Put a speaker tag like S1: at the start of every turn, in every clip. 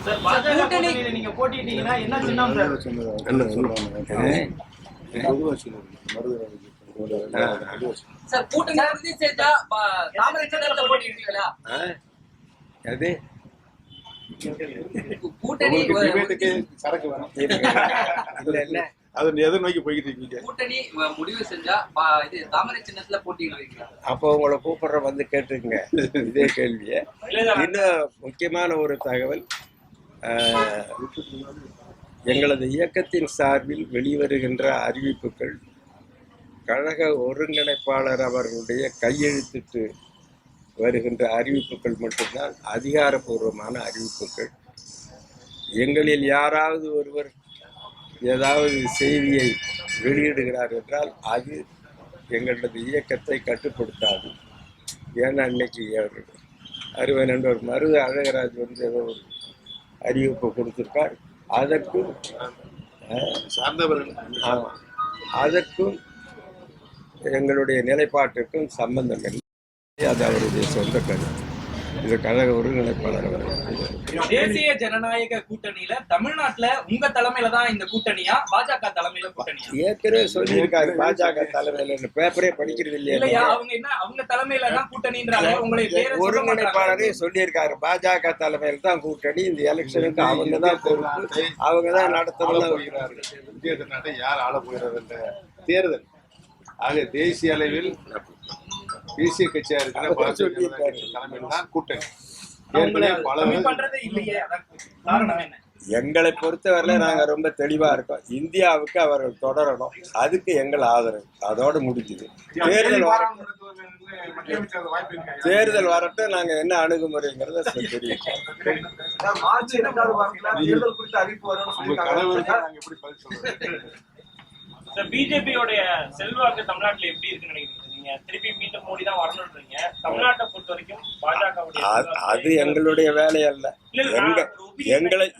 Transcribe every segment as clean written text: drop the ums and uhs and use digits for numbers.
S1: நீங்க போட்டிட்டீங்கன்னா என்ன சின்னம்
S2: சார்? கூட்டணி உறுதி செஞ்சா தாமரை சின்னத்துல போட்டிட்டீங்களா?
S3: அது
S2: கூட்டணி
S4: சரக்கு வேணும்
S3: இல்ல இல்ல
S4: அதை எதை நோக்கி போய்கிட்டு இருக்கீங்க?
S2: கூட்டணி முடிவு செஞ்சா இது தாமரை சின்னத்துல போட்டிடுவீங்களா?
S3: அப்போ உங்களை கூப்பிடுற வந்து கேட்டுருங்க இதே கேள்விய. இன்னும் முக்கியமான ஒரு தகவல், எங்களது இயக்கத்தின் சார்பில் வெளிவருகின்ற அறிவிப்புகள் கழக ஒருங்கிணைப்பாளர் அவர்களுடைய கையெழுத்திட்டு வருகின்ற அறிவிப்புகள் மட்டும்தான் அதிகாரப்பூர்வமான அறிவிப்புகள். எங்களில் யாராவது ஒருவர் ஏதாவது செய்தியை வெளியிடுகிறார் என்றால் அது எங்களது இயக்கத்தை கட்டுப்படுத்தாது. ஏன்னா இன்னைக்கு அருமை நண்பர் மருது அழகராஜ் வந்து ஏதோ ஒரு அறிவிப்பு கொடுத்திருக்கார். அதற்கும் அதற்கும் எங்களுடைய நிலைப்பாட்டுக்கும் சம்பந்தம் இல்லை. அது அவருடைய சொந்த கருத்து. இது கழக ஒருங்கிணைப்பாளர் அவர்கள்.
S1: தேசிய ஜனநாயக கூட்டணியில தமிழ்நாட்டுல உங்க தலைமையில தான் இந்த கூட்டணியா, பாஜக தலைமையில கூட்டணியா?
S3: ஏற்கனவே சொல்லியிருக்காரு பாஜக தலைமையில. பேப்பரே படிக்கிறது இல்லையா?
S1: அவங்க தலைமையில தான் கூட்டணின்றாங்க. உங்களை
S3: ஒருங்கிணைப்பாளரே சொல்லியிருக்காரு பாஜக தலைமையில தான் கூட்டணி. இந்த எலெக்ஷனுக்கு அவங்க தான் பொறுப்பு, அவங்க தான் நடத்தணும்.
S4: இந்திய நாட்டை யார் ஆள போகிறது என்ற தேர்தல் ஆக தேசிய அளவில் தேசிய கட்சியா இருக்கிற பாரதிய ஜனதா கட்சி தலைமையில் தான் கூட்டணி.
S3: எங்களை பொறுத்தவரையில நாங்க ரொம்ப தெளிவா இருக்கோம். இந்தியாவுக்கு அவர்கள் தொடரணும், அதுக்கு எங்கள் ஆதரவு. அதோட முடிஞ்சுது. தேர்தல் வரட்டும், நாங்க என்ன அணுகுமுறைங்கிறத தெரியும்.
S5: பிஜேபியோடைய செல்வாக்கு தமிழ்நாட்டுல எப்படி இருக்குன்னு நினைக்கிறீங்க? நீங்க திருப்பி மீண்டும் மோடி தான் வரணும்ன்றீங்க. தமிழ்நாட்டை பொறுத்த வரைக்கும் பாஜக
S3: அது எங்களுடைய வேலை அல்ல.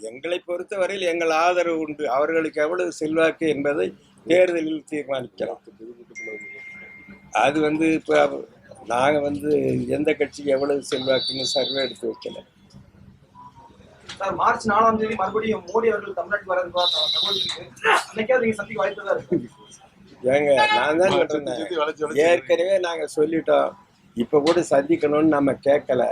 S3: எங்களை பொறுத்தவரையில் எங்கள் ஆதரவு உண்டு. அவர்களுக்கு எவ்வளவு செல்வாக்கு என்பதை தேர்தலில் தீர்மானிக்கலாம். அது வந்து இப்ப நாங்க எந்த கட்சிக்கு எவ்வளவு செல்வாக்குன்னு சர்வே எடுத்து வைக்கல.
S1: சார், மார்ச் 4ஆம் தேதி மறுபடியும் மோடி அவர்கள் தமிழ்நாட்டுக்கு வரதுக்கு தகவல் இருக்கு. அன்னைக்காவது நீங்க சந்திக்க வாய்ப்பு தான் இருக்கு.
S3: ஏங்க, நான் தான் சொல்றேன், ஏற்கனவே நாங்க சொல்லிட்டோம். இப்ப கூட சந்திக்கணும்னு நம்ம கேட்கல,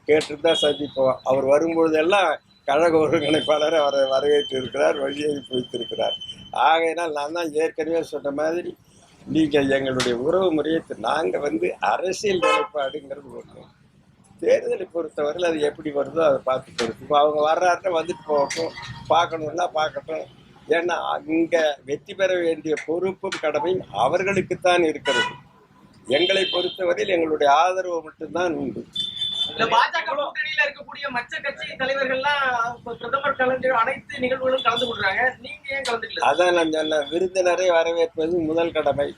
S3: கேட்டுதான் சந்திப்போம். அவர் வரும்பொழுதெல்லாம் கழக ஒருங்கிணைப்பாளர் அவரை வரவேற்று இருக்கிறார், வழியெழுப்பி வைத்திருக்கிறார். ஆகையினால் நான் தான் ஏற்கனவே சொன்ன மாதிரி நீங்கள் எங்களுடைய உறவு முறையை நாங்கள் அரசியல் நிலைப்பாடுங்கிறது ஒன்று. தேர்தலை பொறுத்தவரையில் அது எப்படி வருதோ அதை பார்த்து பொறுத்து. இப்போ அவங்க வர்றாருன்னா வந்துட்டு போகட்டும், பார்க்கணுன்னா பார்க்கட்டும். ஏன்னா அங்கே வெற்றி பெற வேண்டிய பொறுப்பும் கடமையும் அவர்களுக்குத்தான் இருக்கிறது. எங்களை பொறுத்தவரையில் எங்களுடைய ஆதரவு மட்டும்தான் உண்டு.
S1: பாஜக கூட்டணியில இருக்கக்கூடிய மற்ற கட்சி தலைவர்கள்லாம் பிரதமர் கலந்து அனைத்து நிகழ்வுகளும் கலந்து கொள்றாங்க. நீங்க ஏன் கலந்துக்கல?
S3: அதான் நான் சொன்ன, விருந்தினரை வரவேற்பது முதல் கடமை,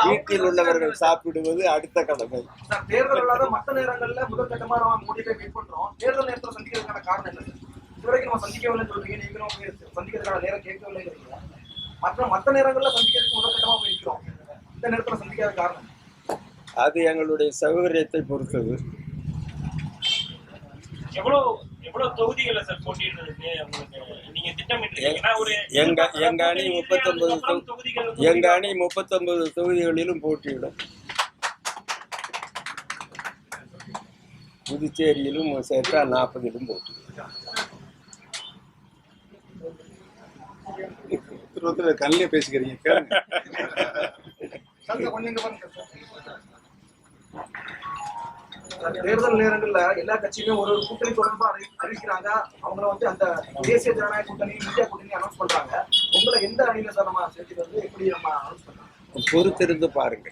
S3: வீட்டில் உள்ளவர்கள் சாப்பிடுவது அடுத்த கடமை.
S1: தேர்தல் இல்லாத மற்ற நேரங்கள்ல முதல் கட்டமா நம்ம மோடியை மீட் பண்றோம். தேர்தல் நேரத்தில் சந்திக்கிறதுக்கான காரணம் என்ன? இதுவரைக்கும் நம்ம சந்திக்கவில்லைன்னு சொல்றீங்க, நீங்களும் சந்திக்கிறதுக்கான நேரம் கேட்கவில்லை. மற்ற நேரங்கள்ல சந்திக்கிறதுக்கு முதல் கட்டமா போயிருக்கிறோம். இந்த நேரத்துல சந்திக்காத காரணம்
S3: அது எங்களுடைய சௌகரியத்தை பொறுத்தது.
S5: எவ்வளவு தொகுதிகளை சார் போட்டியிடுறதுக்கு உங்களுக்கு நீங்க திட்டமிட்டிருக்கீங்கன்னா?
S3: எங்க அணி 39 தொகுதிகளிலும் போட்டியிடும். புதுச்சேரியிலும் சேர்த்தா 40லும் போட்டியிடும்.
S4: கல்லே பேசிக்கிறீங்க.
S1: தேர்தல் நேரங்கள்ல எல்லா கட்சியுமே ஒரு கூட்டணி தொடர்பா அறிவிக்கிறாங்க. அவங்க அந்த தேசிய ஜனநாயக கூட்டணி, இந்தியா கூட்டணி அனௌன்ஸ் பண்றாங்க. உங்களை எந்த அணியில சார் நம்ம சேர்த்து எப்படி நம்ம அனௌன்ஸ் பண்றோம்?
S3: பொறுத்திருந்து பாருங்க.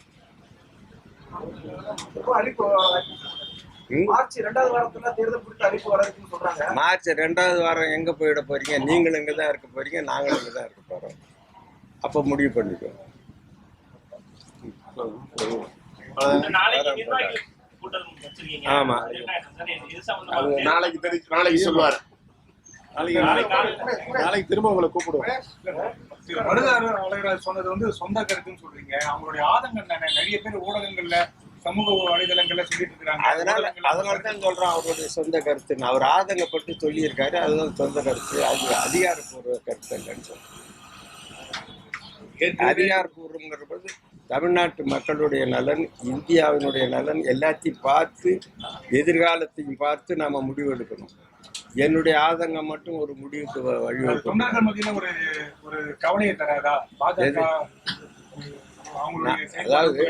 S1: மார்ச் 2வது வாரத்துல தேர்தல் குறித்த அறிவிப்பு வரதுன்னு சொல்றாங்க.
S3: மார்ச் 2வது வாரம் எங்க போயிட போறீங்க? நீங்களும் இங்கதான் இருக்க போறீங்க, நாங்களும் இங்கதான் இருக்க போறோம். அப்ப முடிவு பண்ணிக்கோ. ஆமா,
S4: நாளைக்கு சொல்லுவாரு. நாளைக்கு திரும்ப உங்களை கூப்பிடுவோம்.
S6: மருது அழகராஜ் சொன்னது சொந்த கருத்துன்னு சொல்றீங்க. அவங்களுடைய ஆதங்கம் நிறைய பேர் ஊடகங்கள்ல சமூக வலைதளங்கள்ல சொல்லிட்டு இருக்காங்க.
S3: அதனால தான் சொல்றோம் அவருடைய சொந்த கருத்துன்னு. அவர் ஆதங்கப்பட்டு சொல்லியிருக்காரு, அதுதான் சொந்த கருத்து. அது அதிகாரப்பூர்வ கருத்து இல்லைன்னு சொல்றோம். அதிகாரப்பூர்வங்கிற போது தமிழ்நாட்டு மக்களுடைய நலன், இந்தியாவினுடைய நலன் எல்லாத்தையும் பார்த்து, எதிர்காலத்தையும் பார்த்து நாம முடிவு எடுக்கணும். என்னுடைய ஆதங்கம் மட்டும் ஒரு முடிவுக்கு வழிவகுக்கும்.
S6: தொண்டர்கள் மத்தியில ஒரு கவலையை தராதா பாஜக?
S3: அதாவது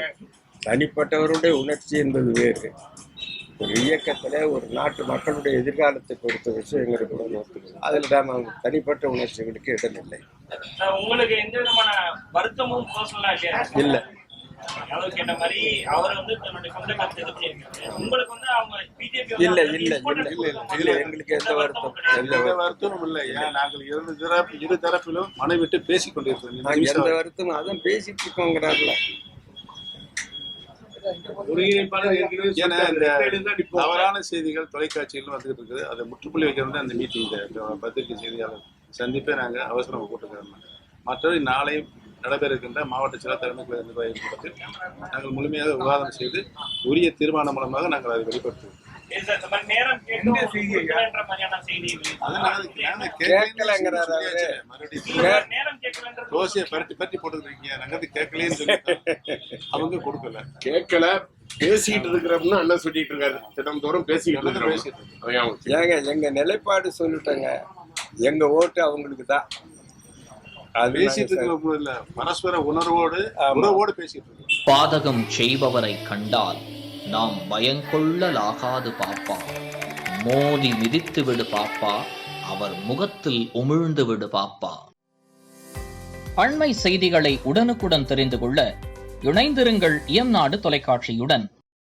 S3: தனிப்பட்டவருடைய உணர்ச்சி என்பது வேறு. ஒரு இயக்கத்துல ஒரு நாட்டு மக்களுடைய எதிர்காலத்தை பொறுத்த விஷயங்களுக்கு அதுல நாம தனிப்பட்ட உணர்ச்சிகளுக்கு இடமில்லை.
S5: உங்களுக்கு எந்த விதமான வருத்தமும் பர்சனலா
S3: இல்லை.
S5: அதாவது கேட்ட மாதிரி அவர் வந்து தன்னுடைய சொந்த கருத்து இது பண்ணியிருக்காரு. உங்களுக்கு வந்து அவங்க பிஜேபி
S3: இல்ல எங்களுக்கு எந்த
S4: வருத்தமும் இல்லை. ஏன் நாங்கள் இரு தரப்பிலும் மனை விட்டு பேசிக் கொண்டிருக்கிறோம்.
S3: எந்த வருத்தமும் அதான் பேசிட்டு இருக்கோங்கிறாருல.
S4: தவறான செய்திகள் தொலைக்காட்சிகள் வந்துட்டு இருக்குது. அதை முற்றுப்புள்ளி வைக்கிறது அந்த மீட்டிங், பத்திரிகை செய்தியாளர் சந்திப்பை நாங்கள் அவசரம் கூட்டுக்கிறோம். மற்றபடி நாளை நடைபெற இருக்கின்ற மாவட்ட செயலர் தலைமை கூட்டத்தில் நாங்கள் முழுமையாக விவாதம் செய்து உரிய தீர்மானம் மூலமாக நாங்கள் அதை வெளிப்படுத்துவோம். அவங்க கொடுக்கல,
S7: கேட்கல, பேசிட்டு இருக்கிறோம்னு அண்ணன் சொல்லிட்டு இருக்காரு. தினம்தோறும் பேசிக்கிட்டு இருக்கிறோம்.
S3: எங்க நிலைப்பாடு சொல்லிட்டேங்க. எங்க ஓட்டு அவங்களுக்கு தான்.
S4: பேசிட்டு இருக்கிற பரஸ்பர உணர்வோடு பேசிட்டு இருக்கோம்.
S8: பாதகம் செய்பவரை கண்டால் நாம் பயங்கொள்ளலாகாது பாப்பா. மோதி மிதித்து விடு பாப்பா, அவர் முகத்தில் உமிழ்ந்து விடு பாப்பா. அண்மை செய்திகளை உடனுக்குடன் தெரிந்து கொள்ள இணைந்திருங்கள் இயம்நாடு தொலைக்காட்சியுடன்.